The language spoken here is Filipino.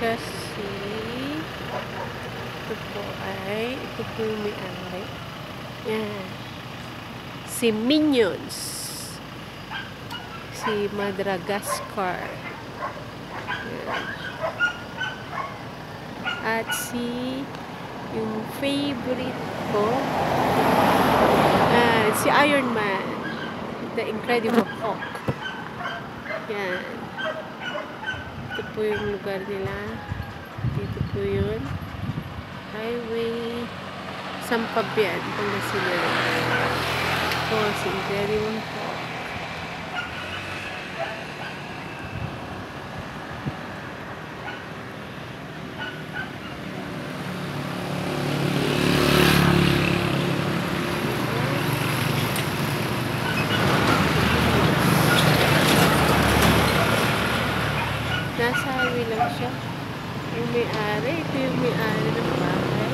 kasi ito po yung may-ari. Yan. Si Minions. Si Madagascar. Yan. At yung favorite ko, si Iron Man. The Incredible Hulk. Yan. Ito po yung lugar nila. Dito po yun. Highway Sampabian, Pangasinan. Ito si Incredible Hulk. Nasa highway lang siya. Yung may-ari, ito yung may-ari ng bahay.